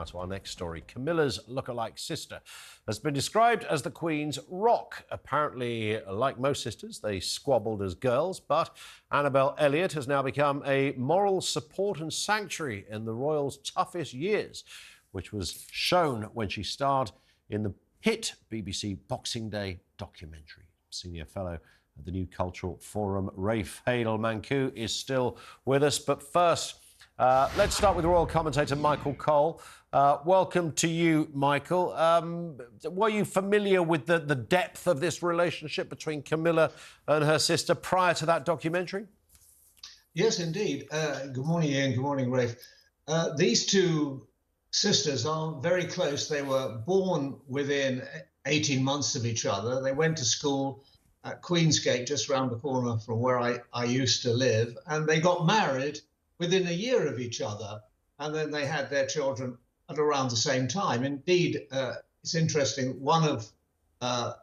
To our next story. Camilla's lookalike sister has been described as the Queen's rock. Apparently, like most sisters, they squabbled as girls, but Annabel Elliot has now become a moral support and sanctuary in the royal's toughest years, which was shown when she starred in the hit BBC Boxing Day documentary. Senior fellow at the new Culture Reform Rafe Heydel-Mankoo is still with us, but first, let's start with royal commentator Michael Cole. Welcome to you, Michael. Were you familiar with the depth of this relationship between Camilla and her sister prior to that documentary? Yes, indeed. Good morning, Ian. Good morning, Rafe. These two sisters are very close. They were born within 18 months of each other. They went to school at Queensgate, just round the corner from where I used to live, and they got married within a year of each other, and then they had their children at around the same time. Indeed, it's interesting, one of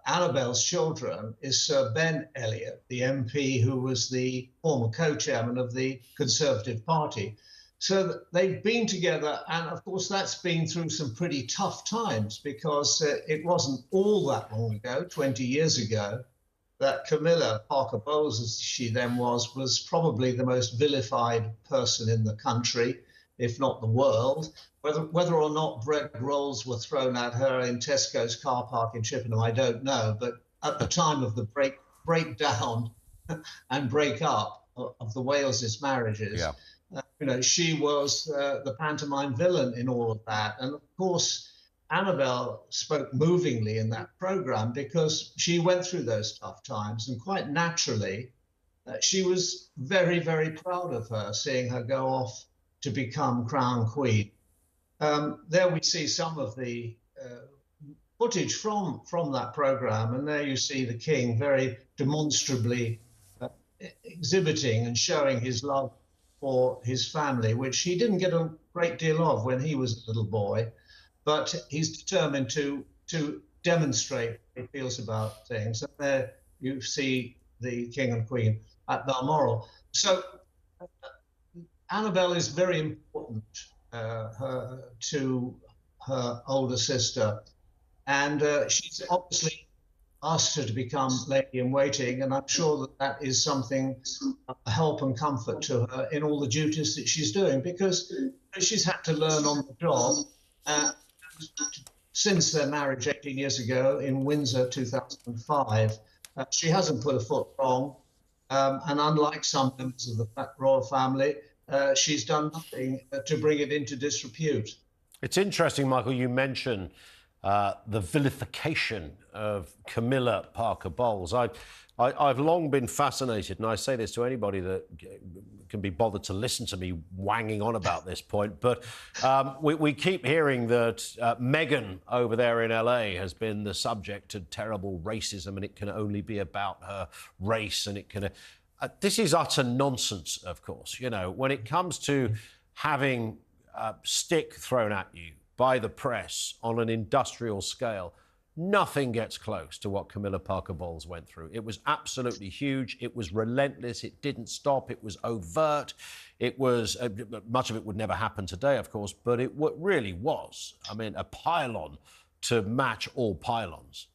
Annabelle's children is Sir Ben Elliot, the MP who was the former co-chairman of the Conservative Party. So they've been together, and of course that's been through some pretty tough times, because it wasn't all that long ago, 20 years ago, that Camilla Parker Bowles, as she then was probably the most vilified person in the country, if not the world. Whether or not bread rolls were thrown at her in Tesco's car park in Chippenham, I don't know. But at the time of the breakdown and break up of the Wales' marriages, she was the pantomime villain in all of that. And of course, Annabelle spoke movingly in that programme because she went through those tough times, and quite naturally, she was very, very proud of her, seeing her go off to become Crown Queen. There we see some of the footage from that programme, and there you see the King very demonstrably exhibiting and showing his love for his family, which he didn't get a great deal of when he was a little boy. But he's determined to demonstrate what he feels about things. And there you see the King and Queen at Balmoral. So Annabelle is very important to her older sister. And she's obviously asked her to become lady in waiting. And I'm sure that is something, a help and comfort to her in all the duties that she's doing, because she's had to learn on the job. Since their marriage 18 years ago in Windsor, 2005, she hasn't put a foot wrong. And unlike some members of the royal family, she's done nothing to bring it into disrepute. It's interesting, Michael, you mention the vilification of Camilla Parker Bowles. I've long been fascinated, and I say this to anybody that can be bothered to listen to me wanging on about this point, but we keep hearing that Meghan over there in LA has been the subject of terrible racism, and it can only be about her race, and it can... this is utter nonsense, of course. You know, when it comes to having stick thrown at you by the press on an industrial scale, nothing gets close to what Camilla Parker Bowles went through. It was absolutely huge. It was relentless. It didn't stop. It was overt. It was, much of it would never happen today, of course, but it really was, I mean, a pylon to match all pylons.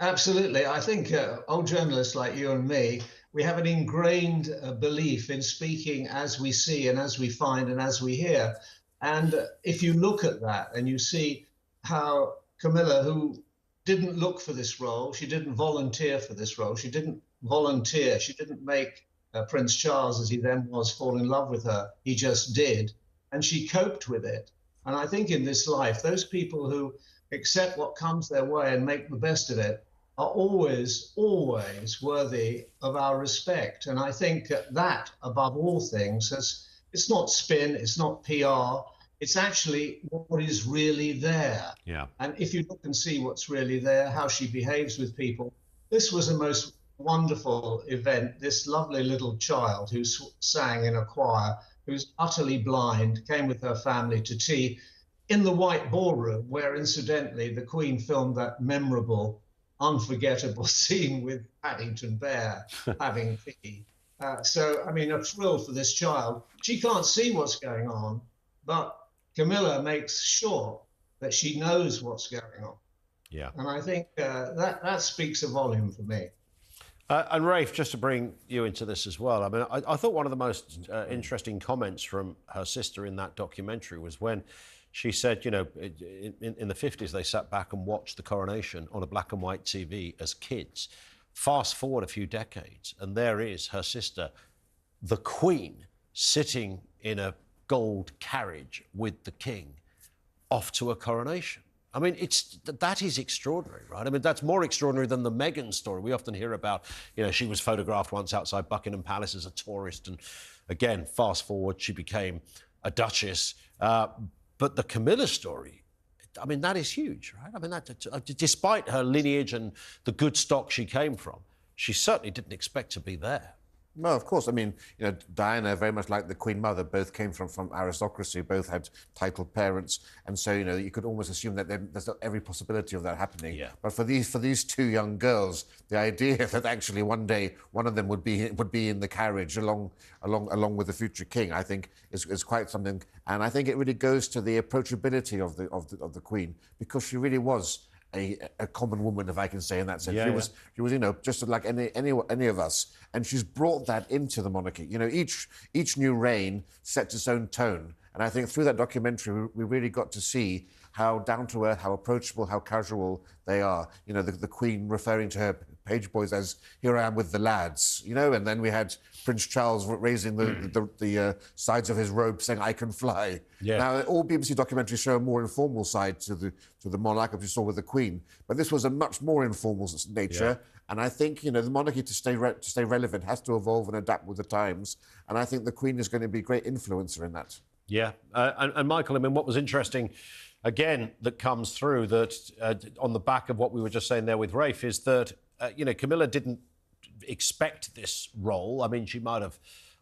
Absolutely. I think old journalists like you and me, we have an ingrained belief in speaking as we see and as we find and as we hear. And if you look at that and you see how Camilla, who didn't look for this role, she didn't volunteer for this role, she didn't make Prince Charles, as he then was, fall in love with her. He just did, and she coped with it. And I think in this life, those people who accept what comes their way and make the best of it are always, always worthy of our respect. And I think that, above all things, it's not spin, it's not PR, it's actually what is really there. Yeah. And if you look and see what's really there, how she behaves with people, this was a most wonderful event. This lovely little child who sang in a choir, who's utterly blind, came with her family to tea in the White Ballroom, where incidentally the Queen filmed that memorable, unforgettable scene with Paddington Bear having tea. So, I mean, a thrill for this child. She can't see what's going on, but Camilla makes sure that she knows what's going on. Yeah. And I think that speaks a volume for me. And Rafe, just to bring you into this as well, I mean, I thought one of the most interesting comments from her sister in that documentary was when she said, you know, in the 50s, they sat back and watched the coronation on a black and white TV as kids. Fast forward a few decades, and there is her sister, the Queen, sitting in a gold carriage with the King off to a coronation. I mean, that is extraordinary, right? I mean, that's more extraordinary than the Meghan story. We often hear about, you know, she was photographed once outside Buckingham Palace as a tourist. And again, fast forward, she became a duchess. But the Camilla story, I mean, that is huge, right? I mean, despite her lineage and the good stock she came from, she certainly didn't expect to be there. No, of course. I mean, you know, Diana, very much like the Queen Mother, both came from aristocracy, both had titled parents, and so, you know, you could almost assume that there's every possibility of that happening. Yeah. But for these two young girls, the idea that actually one day one of them would be in the carriage along with the future king, I think is quite something. And I think it really goes to the approachability of the Queen, because she really was a common woman, if I can say, in that sense. She was, you know, just like any of us, and she's brought that into the monarchy. You know, each new reign sets its own tone, and I think through that documentary we really got to see how down to earth, how approachable, how casual they are. You know, the Queen referring to her page boys as "here I am with the lads," you know, and then we had Prince Charles raising the sides of his robe, saying "I can fly." Yeah. Now, all BBC documentaries show a more informal side to the monarch, as we saw with the Queen, but this was a much more informal nature. Yeah. And I think, you know, the monarchy to stay relevant has to evolve and adapt with the times. And I think the Queen is going to be a great influencer in that. Yeah, and Michael, I mean, what was interesting, again, that comes through that on the back of what we were just saying there with Rafe is that, you know, Camilla didn't expect this role. I mean, she might have,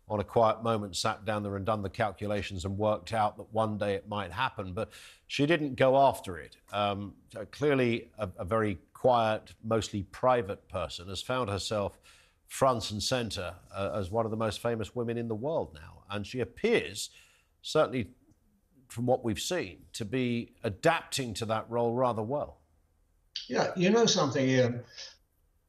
on a quiet moment, sat down there and done the calculations and worked out that one day it might happen, but she didn't go after it. Clearly, a very quiet, mostly private person has found herself front and centre as one of the most famous women in the world now. And she appears, certainly from what we've seen, to be adapting to that role rather well. Yeah, you know something, Ian?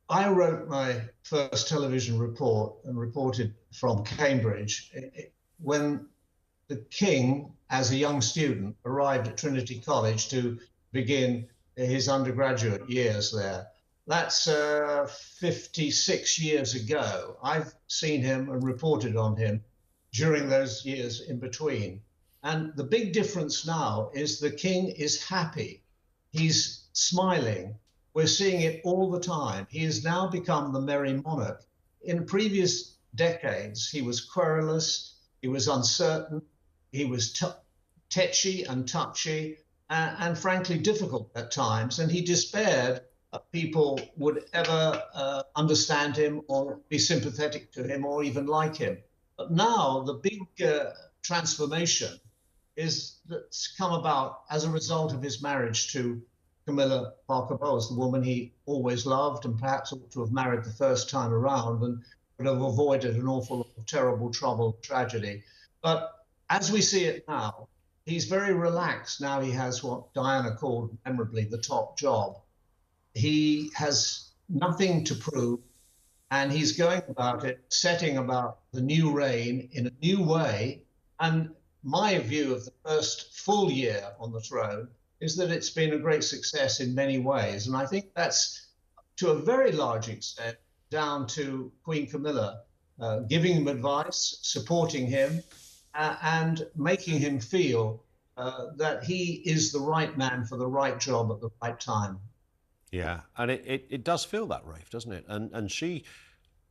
I wrote my first television report and reported from Cambridge when the King, as a young student, arrived at Trinity College to begin his undergraduate years there. That's 56 years ago. I've seen him and reported on him during those years in between. And the big difference now is the King is happy. He's smiling. We're seeing it all the time. He has now become the merry monarch. In previous decades, he was querulous, he was uncertain, he was tetchy and touchy, and frankly difficult at times. And he despaired people would ever understand him or be sympathetic to him or even like him. But now the big transformation that's come about as a result of his marriage to Camilla Parker Bowles, the woman he always loved and perhaps ought to have married the first time around and would have avoided an awful lot of terrible trouble, tragedy. But as we see it now, he's very relaxed. Now he has what Diana called memorably the top job. He has nothing to prove, and he's going about it, setting about the new reign in a new way. And my view of the first full year on the throne is that it's been a great success in many ways. And I think that's, to a very large extent, down to Queen Camilla giving him advice, supporting him, and making him feel that he is the right man for the right job at the right time. Yeah, and it does feel that, Rafe, doesn't it? And she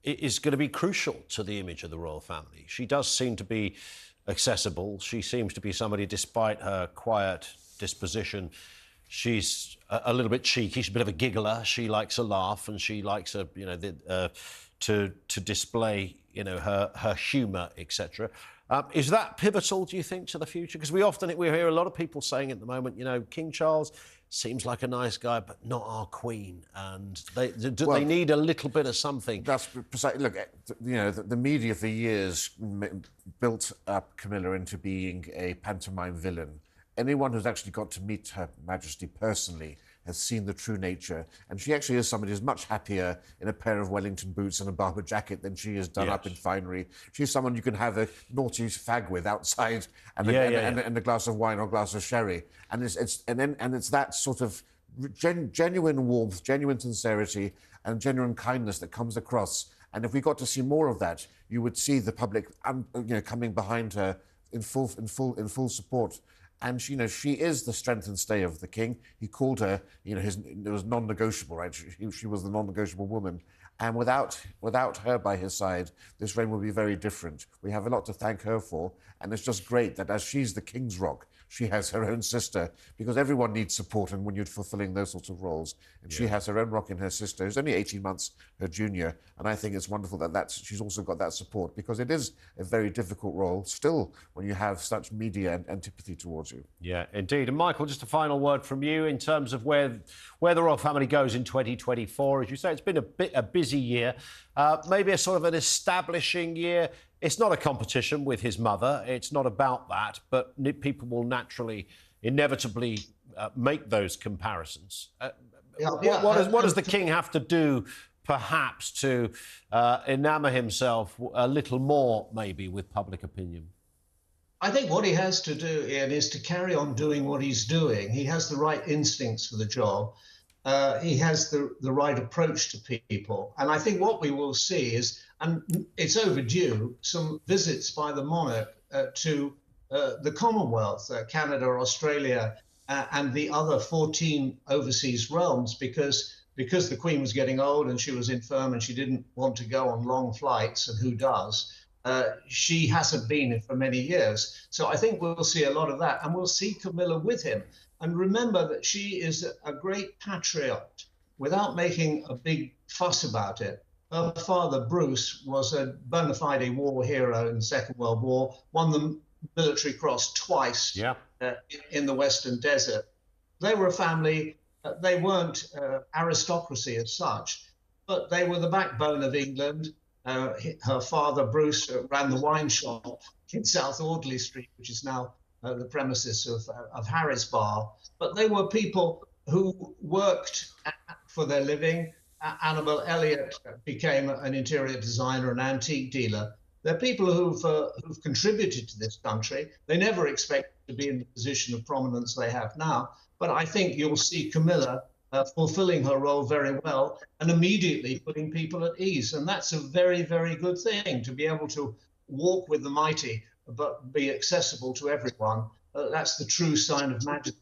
is going to be crucial to the image of the royal family. She does seem to be accessible. She seems to be somebody, despite her quiet disposition, she's a little bit cheeky. She's a bit of a giggler. She likes a laugh, and she likes a, you know, to display, you know, her humour, etc. Is that pivotal, do you think, to the future? Because we hear a lot of people saying at the moment, you know, King Charles seems like a nice guy, but not our Queen, and they need a little bit of something. That's precisely. Look, you know, the media for years built up Camilla into being a pantomime villain. anyone who's actually got to meet Her Majesty personally has seen the true nature. And she actually is somebody who's much happier in a pair of Wellington boots and a Barber jacket than she is done up in finery. She's someone you can have a naughty fag with outside and, and a glass of wine or a glass of sherry. And it's that sort of genuine warmth, genuine sincerity and genuine kindness that comes across. And if we got to see more of that, you would see the public coming behind her in full support. And she is the strength and stay of the king. He called her, it was non-negotiable, right? She was the non-negotiable woman. And without her by his side, this reign would be very different. We have a lot to thank her for. And it's just great that as she's the king's rock, she has her own sister, because everyone needs support and when you're fulfilling those sorts of roles. And she has her own rock in her sister, who's only 18 months her junior. And I think it's wonderful that she's also got that support, because it is a very difficult role still when you have such media antipathy towards you. Yeah, indeed. And Michael, just a final word from you in terms of where the royal family goes in 2024. As you say, it's been a busy year, maybe a sort of an establishing year. It's not a competition with his mother. It's not about that. But people will inevitably make those comparisons. What does the king have to do, perhaps, to enamour himself a little more, maybe, with public opinion? I think what he has to do, Ian, is to carry on doing what he's doing. He has the right instincts for the job. He has the right approach to people. And I think what we will see is, and it's overdue, some visits by the monarch to the Commonwealth, Canada, Australia, and the other 14 overseas realms, because the Queen was getting old and she was infirm and she didn't want to go on long flights, and who does? She hasn't been for many years. So I think we'll see a lot of that, and we'll see Camilla with him. And remember that she is a great patriot without making a big fuss about it. Her father, Bruce, was a bona fide war hero in the Second World War, won the Military Cross twice in the Western Desert. They were a family, they weren't aristocracy as such, but they were the backbone of England. Her father, Bruce, ran the wine shop in South Audley Street, which is now the premises of Harry's Bar. But they were people who worked for their living. Annabel Elliot became an interior designer, an antique dealer. They're people who've contributed to this country. They never expected to be in the position of prominence they have now. But I think you'll see Camilla fulfilling her role very well and immediately putting people at ease. And that's a very, very good thing, to be able to walk with the mighty, but be accessible to everyone. That's the true sign of majesty.